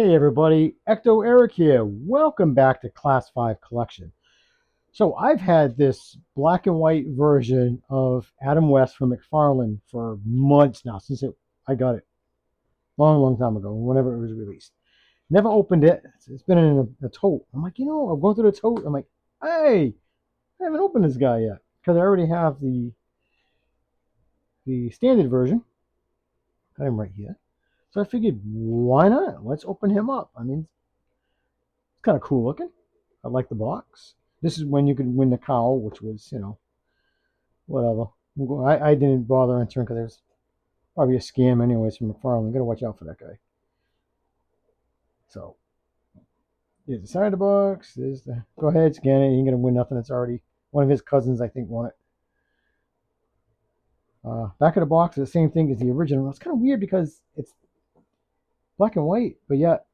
Hey everybody, Ecto Eric here. Welcome back to Class 5 Collection. So I've had this black and white version of Adam West from Mcfarlane for months now, I got it long time ago, whenever it was released. Never opened it. It's been in a tote. I'm like, I'm going through the tote. I'm like, hey, I haven't opened this guy yet because I already have the standard version. Got him right here. So I figured, why not? Let's open him up. I mean, it's kind of cool looking. I like the box. This is when you could win the cowl, which was, whatever. I didn't bother entering because there's probably a scam anyways from McFarlane. Gotta watch out for that guy. So, here's the side of the box. There's the, go ahead, scan it. You ain't gonna win nothing. It's already, one of his cousins, I think, won it. Back of the box is the same thing as the original. It's kind of weird because it's black and white, but yet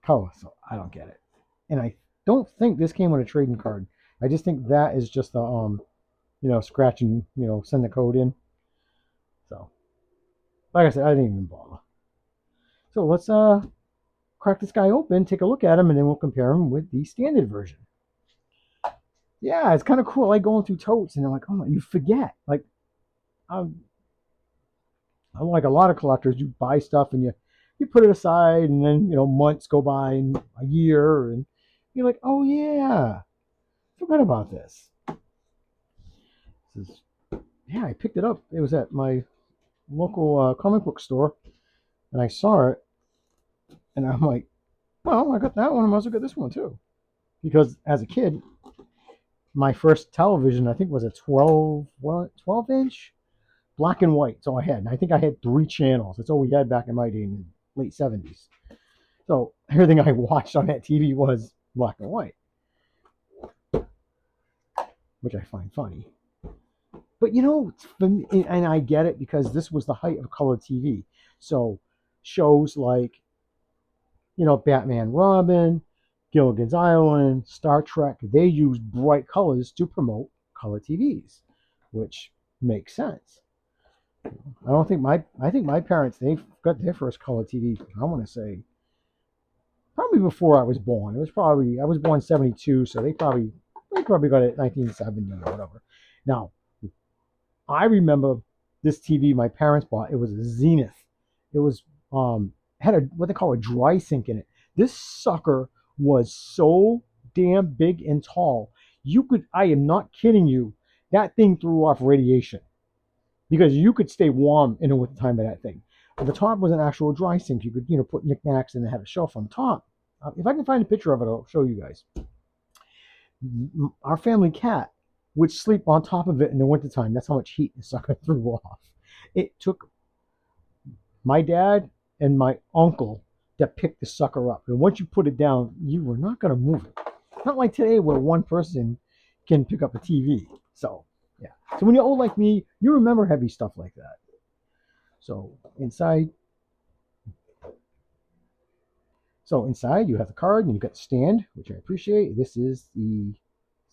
color. So I don't get it. And I don't think this came with a trading card. I just think that is just the scratch and send the code in. So, like I said, I didn't even bother. So let's crack this guy open, take a look at him, and then we'll compare him with the standard version. Yeah, it's kind of cool. I like going through totes, and I'm like, oh my, you forget. Like, I'm like a lot of collectors. You buy stuff and you put it aside, and then months go by, and a year, and you're like, oh yeah, forgot about this. This is, yeah, I picked it up. It was at my local comic book store, and I saw it, and I'm like, well, I got that one. I might as well get this one too. Because as a kid, my first television, I think, was a 12-inch black and white. So I had, and I think I had 3 channels. That's all we had back in my day in the late 70s. So everything I watched on that TV was black and white, which I find funny. But for me, and I get it because this was the height of color TV. So shows like, Batman Robin, Gilligan's Island, Star Trek, they use bright colors to promote color TVs, which makes sense. I think my parents, they got their first color TV, I want to say, probably before I was born. I was born 72, so they probably got it 1970 or whatever. Now, I remember this TV my parents bought. It was a Zenith. It was had a what they call a dry sink in it. This sucker was so damn big and tall. I am not kidding you, that thing threw off radiation because you could stay warm in it with the time of that thing. But the top was an actual dry sink. You could put knickknacks and it had a shelf on top. If I can find a picture of it, I'll show you guys. Our family cat would sleep on top of it in the wintertime. That's how much heat the sucker threw off. It took my dad and my uncle that picked the sucker up. And once you put it down, you were not going to move it. Not like today where one person can pick up a TV. So, yeah. So when you're old like me, you remember heavy stuff like that. So inside you have the card and you've got the stand, which I appreciate. This is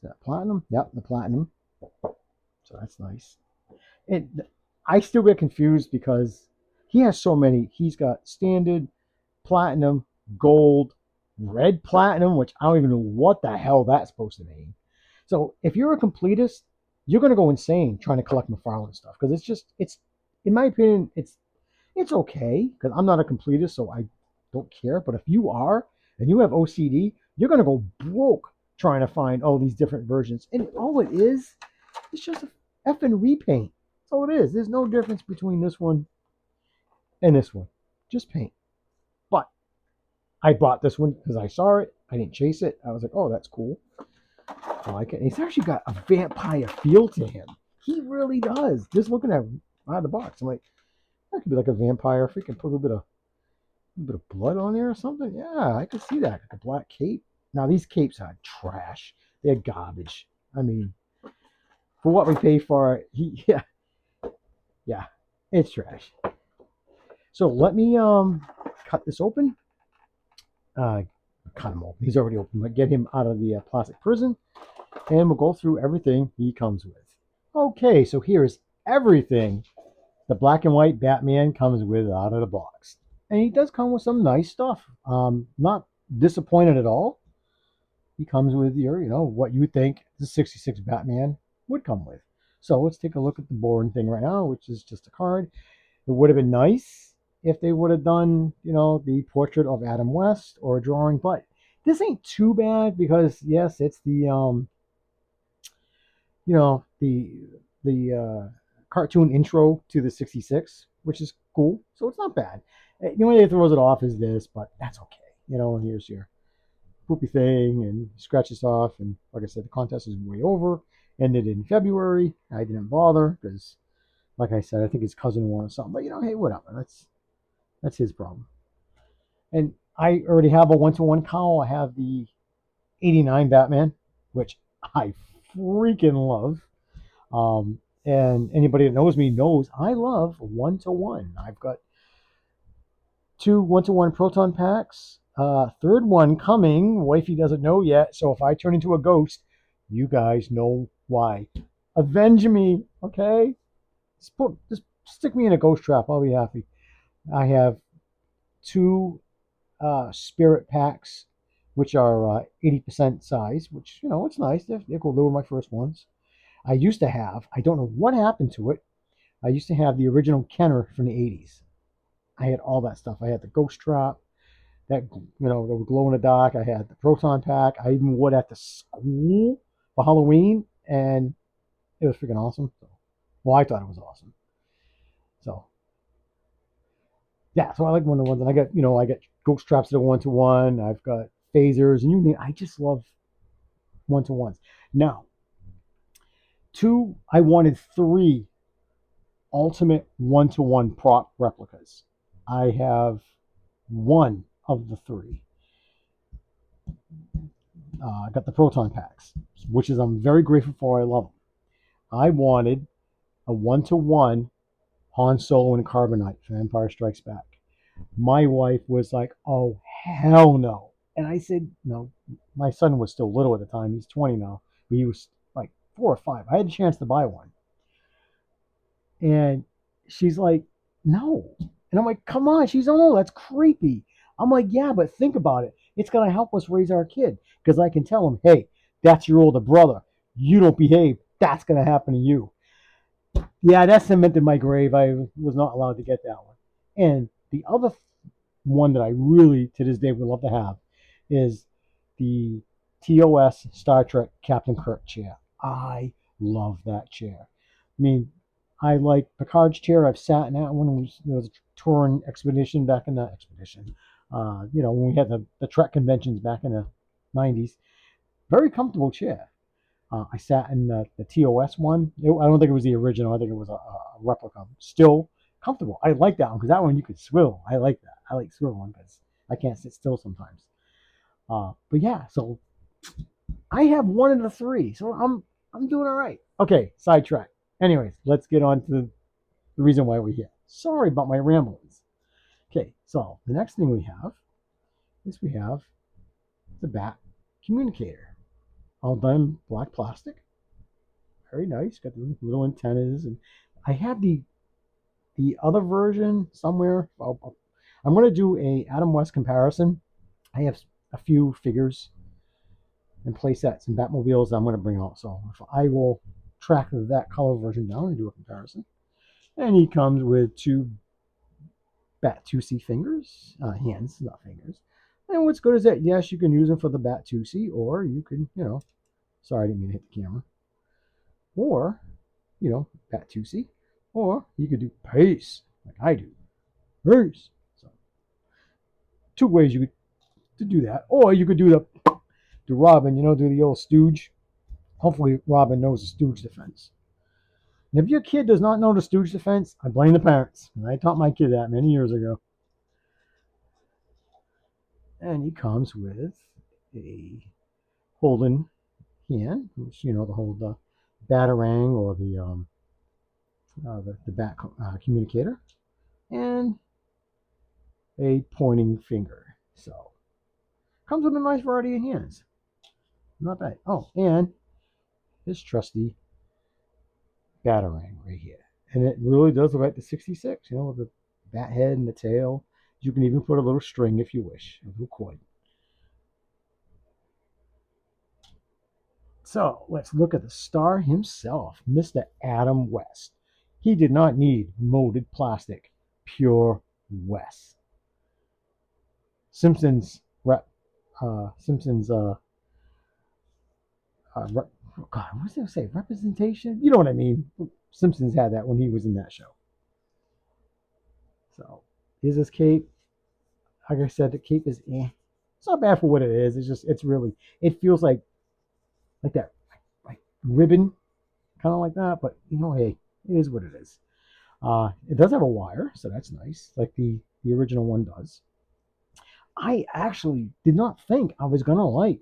that platinum? Yep, the platinum. So that's nice. And I still get confused because he has so many. He's got standard, platinum, gold, red platinum, which I don't even know what the hell that's supposed to mean. So if you're a completist, you're gonna go insane trying to collect McFarlane stuff because it's in my opinion it's okay because I'm not a completist, so I don't care. But if you are and you have OCD, you're gonna go broke trying to find all these different versions, and all it is, it's just a effing repaint. That's all it is. There's no difference between this one and this one, just paint. But I bought this one because I saw it. I didn't chase it. I was like, oh, that's cool. I like it. And he's actually got a vampire feel to him. He really does. Just looking at him out of the box, I'm like, that could be like a vampire. Freaking put a little bit of blood on there or something. Yeah, I could see that. Like a black cape. Now these capes are trash. They're garbage. I mean, for what we pay for it, yeah, it's trash. So let me cut this open. Cut him open. He's already open. But get him out of the plastic prison, and we'll go through everything he comes with. Okay, so here's everything the black and white Batman comes with out of the box. And he does come with some nice stuff. Not disappointed at all. He comes with your, what you think the 66 Batman would come with. So let's take a look at the boring thing right now, which is just a card. It would have been nice if they would have done, the portrait of Adam West or a drawing, but this ain't too bad because yes, it's the the cartoon intro to the 66, which is cool. So it's not bad. The only thing that throws it off is this, but that's okay. And here's your poopy thing and scratch this off. And like I said, the contest is way over. Ended in February. I didn't bother because, like I said, I think his cousin won or something. But hey, whatever. That's his problem. And I already have a one-to-one cowl. I have the '89 Batman, which I freaking love. And anybody that knows me knows I love one-to-one. I've got two one-to-one proton packs. Third one coming. Wifey doesn't know yet, so if I turn into a ghost, you guys know why. Avenge me, okay? Just stick me in a ghost trap. I'll be happy. I have two spirit packs, which are 80% size, which it's nice. They're cool. They were my first ones. I used to have. I don't know what happened to it. I used to have the original Kenner from the '80s. I had all that stuff. I had the ghost trap, that would glow in the dark. I had the proton pack. I even wore that to school for Halloween, and it was freaking awesome. Well, I thought it was awesome. So yeah, so I like one to ones, and I got ghost traps that are one to one. I've got phasers, and I just love one to ones. Now, I wanted three ultimate one to one prop replicas. I have one of the three. I got the proton packs, which is I'm very grateful for. I love them. I wanted a one to one Han Solo and Carbonite from Empire Strikes Back. My wife was like, "Oh hell no!" And I said, "No." My son was still little at the time. He's 20 now, but he was like 4 or 5. I had a chance to buy one, and she's like, "No." And I'm like, "Come on." She's, "Oh, that's creepy." I'm like, "Yeah, but think about it. It's gonna help us raise our kid because I can tell him, hey, that's your older brother. You don't behave. That's gonna happen to you." Yeah, that cemented my grave. I was not allowed to get that one. And the other one that I really, to this day, would love to have is the TOS Star Trek Captain Kirk chair. I love that chair. I mean, I like Picard's chair. I've sat in that one. There was a touring expedition back in the expedition. When we had the Trek conventions back in the '90s. Very comfortable chair. I sat in the TOS one. I don't think it was the original. I think it was a replica. Still comfortable. I like that one because that one you could swivel. I like that. I like swiveling because I can't sit still sometimes. But yeah, so I have one of the three, so I'm doing all right. Okay, sidetrack. Anyways, let's get on to the reason why we're here. Sorry about my ramblings. Okay, so the next thing we have is we have the bat communicator, all done in black plastic. Very nice. Got the little antennas, and I have the other version somewhere. I'm going to do a Adam West comparison. I have a few figures and play sets and Batmobiles I'm going to bring out. So I will track that color version down and do a comparison. And he comes with two Bat-2C fingers, hands, not fingers. And what's good is that, yes, you can use them for the Bat-2C, or you can, sorry, I didn't mean to hit the camera. Or, Bat-2C, or you could do pace, like I do. Pace. So, two ways you could to do that. Or you could do Robin, do the old stooge. Hopefully Robin knows the stooge defense. And if your kid does not know the stooge defense, I blame the parents. And I taught my kid that many years ago. And he comes with a Holden hand, which, to hold the batarang or the bat communicator, and a pointing finger. So, comes with a nice variety of hands. Not bad. Oh, and his trusty batarang right here. And it really does look like the 66, with the bat head and the tail. You can even put a little string if you wish, a little cord. So let's look at the star himself, Mr. Adam West. He did not need molded plastic, pure West. Simpsons rep, Simpsons God, what did I say? Representation? You know what I mean? Simpsons had that when he was in that show. So, is this cape? Like I said, the cape is It's not bad for what it is. It's just, it's really, it feels like that, like ribbon, kind of like that. But hey, it is what it is. It does have a wire, so that's nice, like the original one does. I actually did not think I was gonna like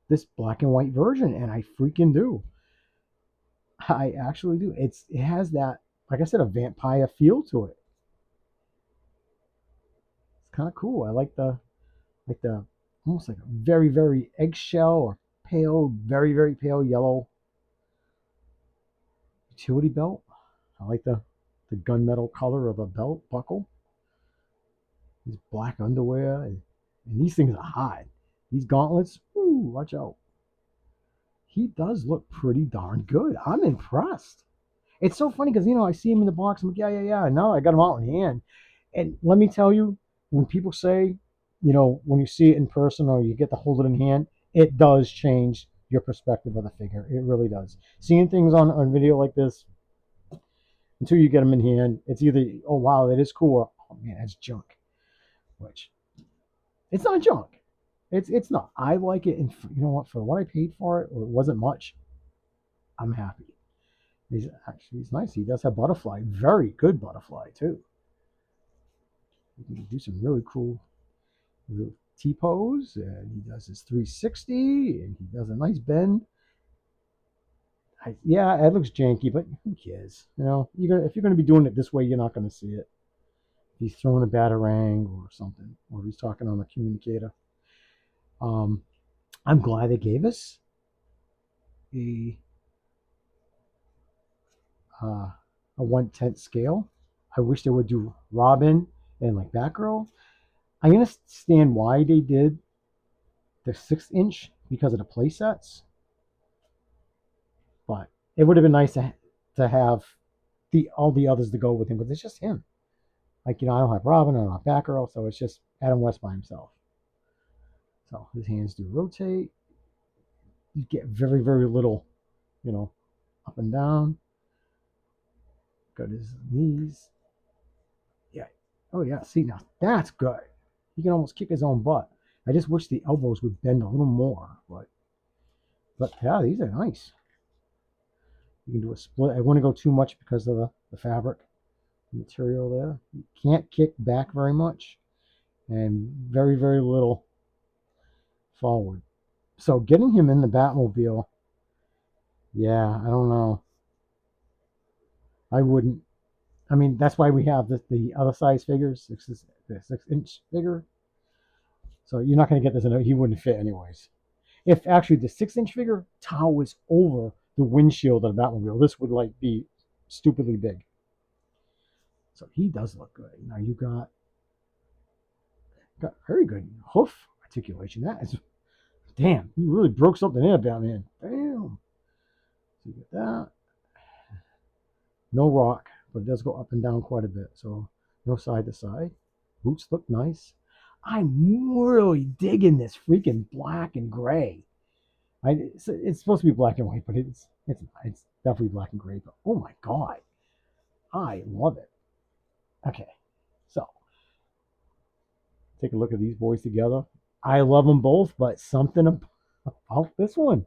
this black and white version, and I freaking do. I actually do. It has that, like I said, a vampire feel to it. It's kind of cool. I like the almost like a very very eggshell or pale, very very pale yellow utility belt. I like the gunmetal color of the belt buckle. These black underwear, and these things are hot. These gauntlets, ooh, watch out. He does look pretty darn good. I'm impressed. It's so funny because I see him in the box. I'm like, yeah, yeah, yeah. And now I got him out in hand. And let me tell you, when people say, when you see it in person or you get to hold it in hand, it does change your perspective of the figure. It really does. Seeing things on video like this, until you get them in hand, it's either, oh wow, that is cool, or, oh man, that's junk. Which, it's not junk. It's not. I like it, and you know what? For what I paid for it, or it wasn't much. I'm happy. He's nice. He does have butterfly, very good butterfly too. He can do some really cool little T pose, and he does his 360, and he does a nice bend. Yeah, it looks janky, but who cares? If you're gonna be doing it this way, you're not gonna see it. If he's throwing a batarang or something, or he's talking on a communicator. Um, I'm glad they gave us a uh, a 1/10 scale. I wish they would do Robin and like Batgirl. I understand why they did the 6-inch because of the play sets, but it would have been nice to have all the others to go with him, but it's just him. Like, I don't have Robin, I don't have Batgirl, so it's just Adam West by himself. So his hands do rotate. You get very, very little, up and down. Got his knees. Yeah. Oh, yeah. See, now that's good. He can almost kick his own butt. I just wish the elbows would bend a little more. But yeah, these are nice. You can do a split. I wouldn't go too much because of the fabric material there. You can't kick back very much, and very, very little forward. So getting him in the Batmobile, yeah, I don't know. I wouldn't. I mean, that's why we have the other size figures, the 6-inch figure. So you're not going to get this in. He wouldn't fit anyways. If actually the 6-inch figure towers over the windshield of the Batmobile, this would like be stupidly big. So he does look good. Now you got very good hoof articulation. That is, damn, you really broke something in, Batman. Damn. So you get that. No rock, but it does go up and down quite a bit. So no side to side. Boots look nice. I'm really digging this freaking black and gray. It's supposed to be black and white, but it's definitely black and gray. But oh my god, I love it. Okay, so take a look at these boys together. I love them both, but something about this one,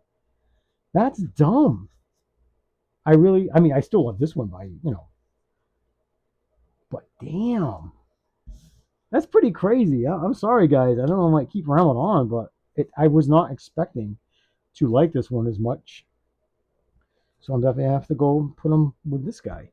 that's dumb. I mean, I still love this one but damn, that's pretty crazy. I'm sorry, guys. I don't know, I might keep rambling on, but I was not expecting to like this one as much. So I'm definitely have to go put them with this guy.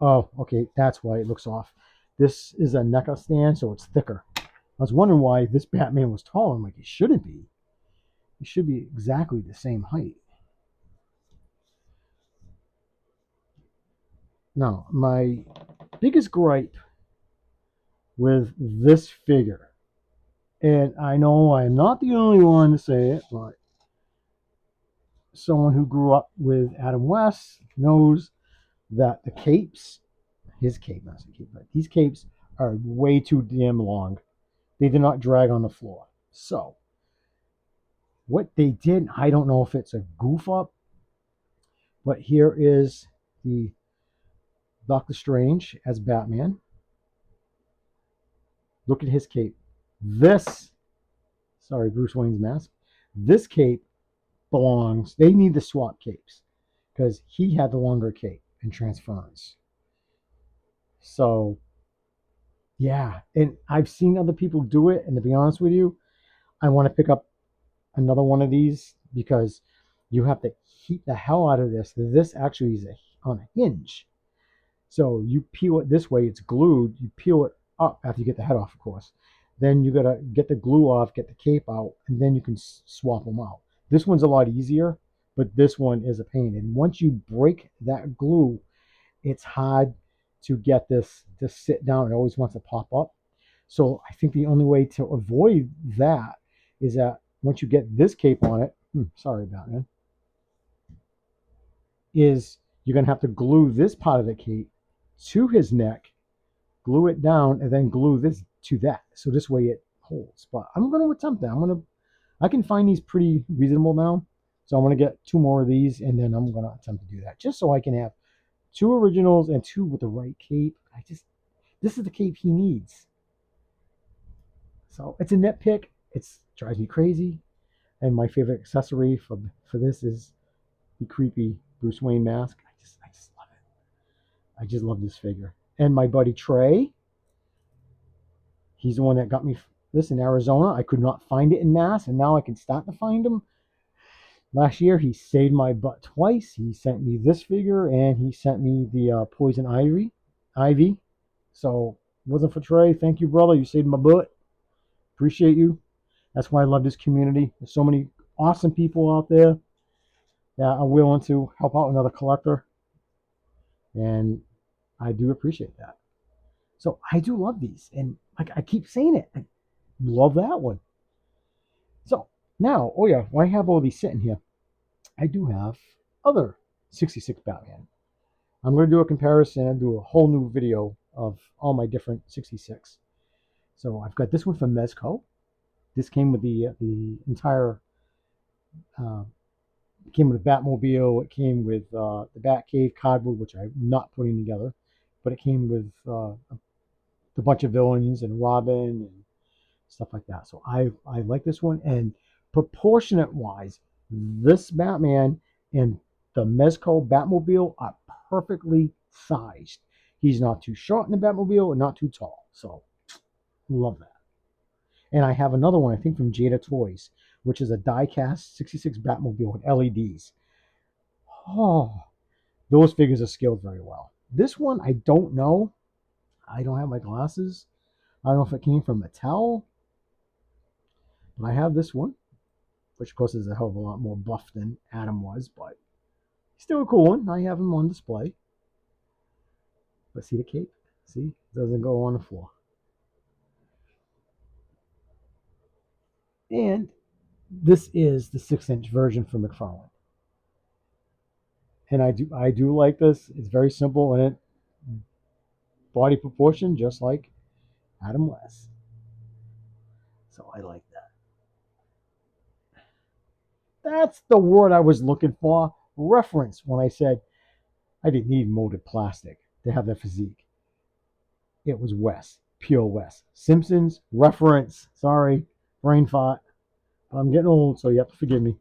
Oh, okay, that's why it looks off. This is a NECA stand, so it's thicker. I was wondering why this Batman was tall. I'm like, it shouldn't be. It should be exactly the same height. Now, my biggest gripe with this figure, and I know I'm not the only one to say it, but someone who grew up with Adam West knows that the capes, his cape, not his cape, but these capes are way too damn long. They do not drag on the floor. So, what they did, I don't know if it's a goof up, but here is the Doctor Strange as Batman. Look at his cape. This, sorry, Bruce Wayne's mask. This cape belongs, they need to swap capes because he had the longer cape in Transference. So, yeah. And I've seen other people do it. And to be honest with you, I want to pick up another one of these because you have to heat the hell out of this. This actually is on a hinge. So you peel it this way, it's glued. You peel it up after you get the head off, of course. Then you gotta get the glue off, get the cape out, and then you can swap them out. This one's a lot easier, but this one is a pain. And once you break that glue, it's hard to get this to sit down. It always wants to pop up. So I think the only way to avoid that is that once you get this cape on it, sorry about that, is you're gonna have to glue this part of the cape to his neck, glue it down, and then glue this to that. So this way it holds. But I'm going to attempt that. I can find these pretty reasonable now. So I'm going to get 2 more of these, and then I'm going to attempt to do that just so I can have 2 originals and 2 with the right cape. This is the cape he needs. So it's a nitpick. It drives me crazy. And my favorite accessory for this is the creepy Bruce Wayne mask. I just love it. I just love this figure. And my buddy Trey, he's the one that got me this in Arizona. I could not find it in Mass, and now I can start to find them. Last year, he saved my butt twice. He sent me this figure, and he sent me the Poison Ivy. So, if it wasn't for Trey, thank you, brother. You saved my butt. Appreciate you. That's why I love this community. There's so many awesome people out there that are willing to help out another collector, and I do appreciate that. So I do love these, and like I keep saying it, I love that one. So now, oh yeah, why have all these sitting here? I do have other 66 Batman. I'm going to do a comparison and do a whole new video of all my different 66. So I've got this one from Mezco. This came with the entire, uh, came with the Batmobile. It came with the Batcave cardboard, which I'm not putting together, but it came with the bunch of villains and Robin and stuff like that. So I like this one, and proportionate wise, this Batman and the Mezco Batmobile are perfectly sized. He's not too short in the Batmobile and not too tall. So love that. And I have another one, I think from Jada Toys, which is a die-cast 66 Batmobile with LEDs. Oh, those figures are scaled very well. This one, I don't know. I don't have my glasses. I don't know if it came from Mattel. But I have this one, which of course is a hell of a lot more buff than Adam was, but still a cool one. I have him on display. But see the cape? See? It doesn't go on the floor. And this is the 6-inch version for Mcfarlane. And I do like this. It's very simple and it body proportion just like Adam West. So I like that. That's the word I was looking for. Reference when I said I didn't need molded plastic to have that physique. It was West, pure West. Simpsons reference. Sorry, brain fart. I'm getting old, so you have to forgive me.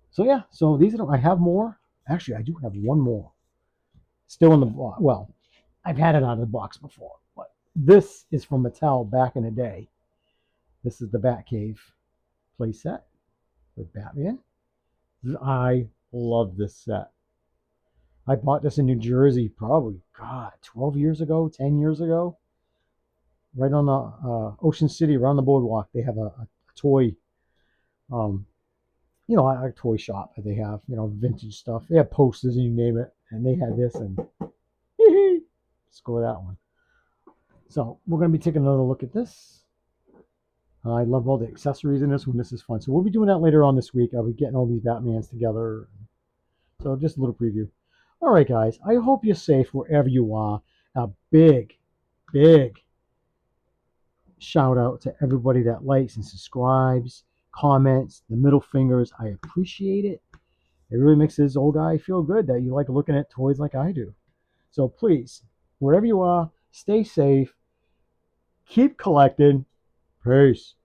So yeah, so these are. I have more. Actually, I do have one more. Still in the box. Well, I've had it out of the box before, but this is from Mattel back in the day. This is the Batcave playset with Batman. I love this set. I bought this in New Jersey probably, God, 12 years ago, 10 years ago. Right on the Ocean City, around the boardwalk, they have a toy, um, a toy shop that they have, vintage stuff. They have posters and you name it, and they had this, and Let's go with that one. So we're going to be taking another look at this. I love all the accessories in this one. This is fun. So we'll be doing that later on this week. I'll be getting all these Batmans together. So just a little preview. All right, guys. I hope you're safe wherever you are. A big, big shout out to everybody that likes and subscribes, comments, the middle fingers. I appreciate it. It really makes this old guy feel good that you like looking at toys like I do. So please, wherever you are, stay safe, keep collecting. Peace.